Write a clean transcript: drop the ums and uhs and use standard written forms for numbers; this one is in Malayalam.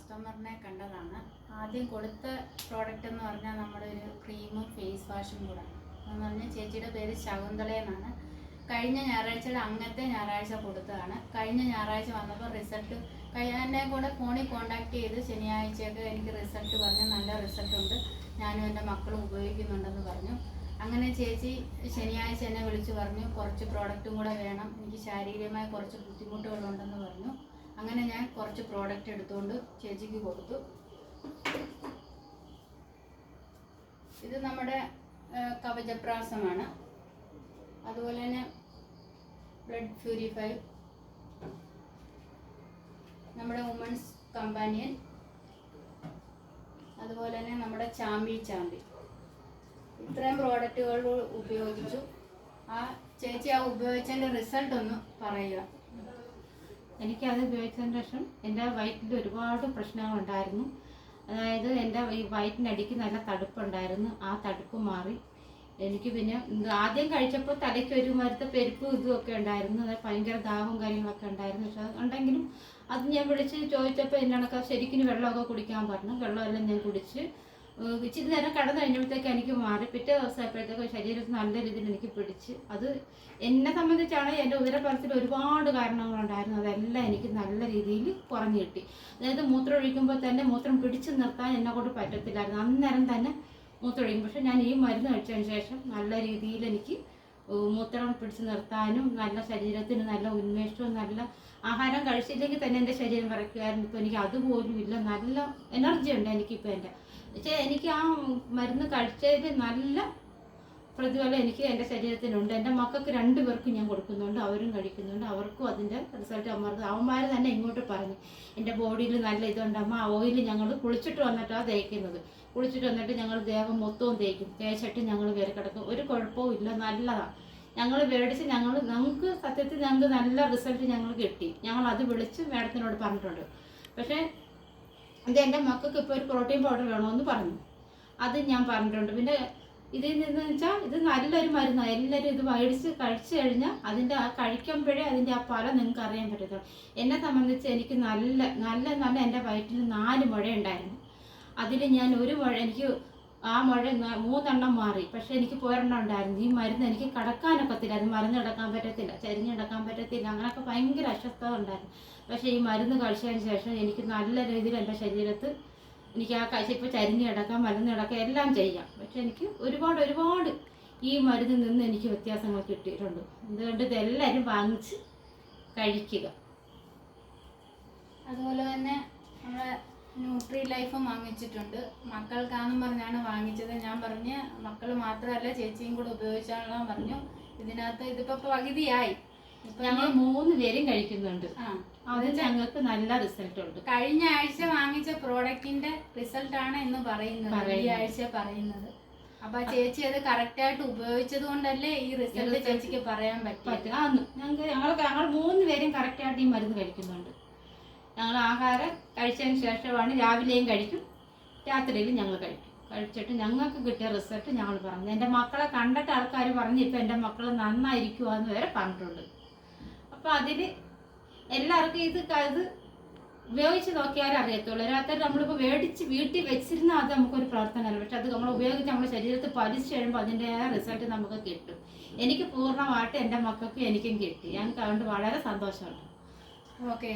കസ്റ്റമറിനെ കണ്ടതാണ്. ആദ്യം കൊടുത്ത പ്രോഡക്റ്റ് എന്ന് പറഞ്ഞാൽ നമ്മുടെ ഒരു ക്രീമും ഫേസ് വാഷും കൂടാണ്. എന്ന് പറഞ്ഞാൽ ചേച്ചിയുടെ പേര് ശകുന്തള എന്നാണ്. കഴിഞ്ഞ ഞായറാഴ്ചയുടെ അങ്ങനത്തെ ഞായറാഴ്ച കൊടുത്തതാണ്. കഴിഞ്ഞ ഞായറാഴ്ച വന്നപ്പോൾ റിസൾട്ട് എന്നെ കൂടെ ഫോണിൽ കോൺടാക്ട് ചെയ്ത് ശനിയാഴ്ചയൊക്കെ എനിക്ക് റിസൾട്ട് പറഞ്ഞു, നല്ല റിസൾട്ട് ഉണ്ട്, ഞാനും എൻ്റെ മക്കളും ഉപയോഗിക്കുന്നുണ്ടെന്ന് പറഞ്ഞു. അങ്ങനെ ചേച്ചി ശനിയാഴ്ച എന്നെ വിളിച്ച് പറഞ്ഞു കുറച്ച് പ്രോഡക്റ്റും കൂടെ വേണം, എനിക്ക് ശാരീരികമായ കുറച്ച് ബുദ്ധിമുട്ടുകളുണ്ടെന്ന് പറഞ്ഞു. അങ്ങനെ ഞാൻ കുറച്ച് പ്രോഡക്റ്റ് എടുത്തുകൊണ്ട് ചേച്ചിക്ക് കൊടുത്തു. ഇത് നമ്മുടെ കവചപ്രാസമാണ്. അതുപോലെ തന്നെ ബ്ലഡ് പ്യൂരിഫൈ, നമ്മുടെ വുമൻസ് കമ്പാനിയൻ, അതുപോലെ തന്നെ നമ്മുടെ ചാമ്പി. ഇത്രയും പ്രോഡക്റ്റുകൾ ഉപയോഗിച്ചു. ആ ചേച്ചി ആ ഉപയോഗിച്ചതിൻ്റെ റിസൾട്ട് ഒന്ന് പറയുക. എനിക്കത് ഉപയോഗിച്ചതിന് ശേഷം എൻ്റെ വയറ്റിൽ ഒരുപാട് പ്രശ്നങ്ങളുണ്ടായിരുന്നു. അതായത് എൻ്റെ ഈ വയറ്റിനടിക്ക് നല്ല തടുപ്പുണ്ടായിരുന്നു. ആ തടുപ്പ് മാറി. എനിക്ക് പിന്നെ ആദ്യം കഴിച്ചപ്പോൾ തലയ്ക്ക് ഒരു മരത്തെ പെരുപ്പും ഇതുമൊക്കെ ഉണ്ടായിരുന്നു. അതായത് ഭയങ്കര ദാഹവും കാര്യങ്ങളൊക്കെ ഉണ്ടായിരുന്നു. പക്ഷെ ഉണ്ടെങ്കിലും അത് ഞാൻ വിളിച്ച് ചോദിച്ചപ്പോൾ എന്നോടൊക്കെ ശരിക്കും വെള്ളമൊക്കെ കുടിക്കാൻ പറഞ്ഞു. വെള്ളമെല്ലാം ഞാൻ കുടിച്ച് ഇച്ചിരി നേരം കടന്നു കഴിഞ്ഞപ്പോഴത്തേക്ക് എനിക്ക് മാറി. പിറ്റേ ദിവസമായപ്പോഴത്തേക്ക് ശരീരത്തിൽ നല്ല രീതിയിൽ എനിക്ക് പിടിച്ച്. അത് എന്നെ സംബന്ധിച്ചാണ് എൻ്റെ ഉദരപ്പലത്തിൽ ഒരുപാട് കാരണങ്ങളുണ്ടായിരുന്നു. അതെല്ലാം എനിക്ക് നല്ല രീതിയിൽ കുറഞ്ഞു കിട്ടി. അതായത് മൂത്രം ഒഴിക്കുമ്പോൾ തന്നെ മൂത്രം പിടിച്ചു നിർത്താൻ എന്നെ കൊണ്ട് പറ്റത്തില്ലായിരുന്നു. അന്നേരം തന്നെ മൂത്രം ഒഴിക്കും. പക്ഷെ ഞാൻ ഈ മരുന്ന് കഴിച്ചതിന് ശേഷം നല്ല രീതിയിൽ എനിക്ക് മൂത്രം പിടിച്ചു നിർത്താനും നല്ല ശരീരത്തിന് നല്ല ഉന്മേഷവും, നല്ല ആഹാരം കഴിച്ചില്ലെങ്കിൽ തന്നെ എൻ്റെ ശരീരം വിറയ്ക്കുമായിരുന്നു. ഇപ്പോൾ എനിക്ക് അതുപോലും ഇല്ല. നല്ല എനർജി ഉണ്ട് എനിക്കിപ്പോൾ. പക്ഷേ എനിക്ക് ആ മരുന്ന് കഴിച്ചതിൽ നല്ല പ്രതിഫലം എനിക്ക് എൻ്റെ ശരീരത്തിനുണ്ട്. എൻ്റെ മക്കൾക്ക് 2 പേർക്കും ഞാൻ കൊടുക്കുന്നുണ്ട്, അവരും കഴിക്കുന്നുണ്ട്. അവർക്കും അതിൻ്റെ റിസൾട്ട് അവന്മാർ തന്നെ ഇങ്ങോട്ട് പറഞ്ഞു, എൻ്റെ ബോഡിയിൽ നല്ല ഇതുണ്ട് അമ്മ. ആ ഓയിൽ ഞങ്ങൾ കുളിച്ചിട്ട് വന്നിട്ടാണ് തേക്കുന്നത്. കുളിച്ചിട്ട് വന്നിട്ട് ഞങ്ങൾ ദേഹം മൊത്തവും തേക്കും. തേച്ചിട്ട് ഞങ്ങൾ കയറി കിടക്കും. ഒരു കുഴപ്പവും ഇല്ല, നല്ലതാണ്. ഞങ്ങൾ മേടിച്ച് ഞങ്ങൾക്ക് സത്യത്തിൽ ഞങ്ങൾക്ക് നല്ല റിസൾട്ട് ഞങ്ങൾ കിട്ടി. ഞങ്ങൾ അത് വിളിച്ച് മാഡത്തിനോട് പറഞ്ഞിട്ടുണ്ട്. പക്ഷേ ഇത് എൻ്റെ മക്കൾക്ക് ഇപ്പോൾ ഒരു പ്രോട്ടീൻ പൗഡർ വേണമെന്ന് പറഞ്ഞു. അത് ഞാൻ പറഞ്ഞിട്ടുണ്ട്. പിന്നെ ഇതിൽ നിന്ന് വെച്ചാൽ ഇത് നല്ലൊരു മരുന്നാണ്. എല്ലാവരും ഇത് മേടിച്ച് കഴിച്ചു കഴിഞ്ഞാൽ അതിൻ്റെ ആ കഴിക്കുമ്പോഴേ അതിൻ്റെ ആ ഫലം നിങ്ങൾക്ക് അറിയാൻ പറ്റത്തുള്ളൂ. എന്നെ സംബന്ധിച്ച് എനിക്ക് നല്ല എൻ്റെ വയറ്റിൽ 4 മുഴ ഉണ്ടായിരുന്നു. അതിൽ ഞാൻ ഒരു മുഴ, എനിക്ക് ആ മുഴ 3 എണ്ണം മാറി. പക്ഷെ എനിക്ക് പോരെണ്ണം ഉണ്ടായിരുന്നു. ഈ മരുന്ന് എനിക്ക് കടക്കാനൊക്കത്തില്ല. അത് മരുന്ന് കിടക്കാൻ പറ്റത്തില്ല, ചരിഞ്ഞ് കിടക്കാൻ പറ്റത്തില്ല. അങ്ങനെയൊക്കെ ഭയങ്കര അസ്വസ്ഥത ഉണ്ടായിരുന്നു. പക്ഷേ ഈ മരുന്ന് കഴിച്ചതിന് ശേഷം എനിക്ക് നല്ല രീതിയിൽ എൻ്റെ ശരീരത്ത് എനിക്ക് ആ കഴിച്ച് ഇപ്പോൾ ചരിഞ്ഞ് കിടക്കാം, മരുന്ന് കിടക്കാം, എല്ലാം ചെയ്യാം. പക്ഷെ എനിക്ക് ഒരുപാട് ഈ മരുന്നിൽ നിന്ന് എനിക്ക് വ്യത്യാസങ്ങൾ കിട്ടിയിട്ടുണ്ട്. അതുകൊണ്ട് ഇതെല്ലാവരും വാങ്ങിച്ച് കഴിക്കുക. അതുപോലെ തന്നെ നമ്മളെ ന്യൂട്രി ലൈഫും വാങ്ങിച്ചിട്ടുണ്ട്. മക്കൾക്കാണെന്ന് പറഞ്ഞാണ് വാങ്ങിച്ചത്. ഞാൻ പറഞ്ഞ് മക്കൾ മാത്രമല്ല ചേച്ചിയും കൂടെ ഉപയോഗിച്ചാണെന്ന് പറഞ്ഞു. ഇതിനകത്ത് ഇതിപ്പോൾ പകുതിയായി. ഞങ്ങൾ 3 പേരും കഴിക്കുന്നുണ്ട്. അത് ഞങ്ങൾക്ക് നല്ല റിസൾട്ട് ഉണ്ട്. കഴിഞ്ഞ ആഴ്ച വാങ്ങിച്ച പ്രോഡക്റ്റിന്റെ റിസൾട്ടാണ് എന്ന് പറയുന്നത്, ഈ ആഴ്ച പറയുന്നത്. അപ്പൊ ചേച്ചി അത് കറക്റ്റ് ആയിട്ട് ഉപയോഗിച്ചത് കൊണ്ടല്ലേ ഈ റിസൾട്ട് ചേച്ചിക്ക് പറയാൻ പറ്റും. ഞങ്ങൾ 3 പേരും കറക്റ്റ് ആയിട്ട് ഈ മരുന്ന് കഴിക്കുന്നുണ്ട്. ഞങ്ങൾ ആഹാരം കഴിച്ചതിന് ശേഷമാണ് രാവിലെയും കഴിക്കും, രാത്രിയിലും ഞങ്ങൾ കഴിക്കും. കഴിച്ചിട്ട് ഞങ്ങൾക്ക് കിട്ടിയ റിസൾട്ട് ഞങ്ങൾ പറഞ്ഞു. എൻ്റെ മക്കളെ കണ്ടിട്ട് ആൾക്കാർ പറഞ്ഞ് ഇപ്പം എൻ്റെ മക്കൾ നന്നായിരിക്കുവാന്ന് വരെ പറഞ്ഞിട്ടുണ്ട്. അപ്പോൾ അതിൽ എല്ലാവർക്കും ഇത് ഉപയോഗിച്ച് നോക്കിയാലേ അറിയത്തുള്ളൂ. രാത്രി നമ്മളിപ്പോൾ മേടിച്ച് വീട്ടിൽ വെച്ചിരുന്നാൽ അത് നമുക്കൊരു പ്രവർത്തനമല്ല. പക്ഷെ അത് നമ്മൾ ഉപയോഗിച്ച് നമ്മുടെ ശരീരത്തിൽ പലിച്ച് കഴിയുമ്പോൾ അതിൻ്റെതായ റിസൾട്ട് നമുക്ക് കിട്ടും. എനിക്ക് പൂർണ്ണമായിട്ട് എൻ്റെ മക്കൾക്കും എനിക്കും കിട്ടി. ഞങ്ങൾക്ക് അതുകൊണ്ട് വളരെ സന്തോഷമുണ്ട്. ഓക്കെ.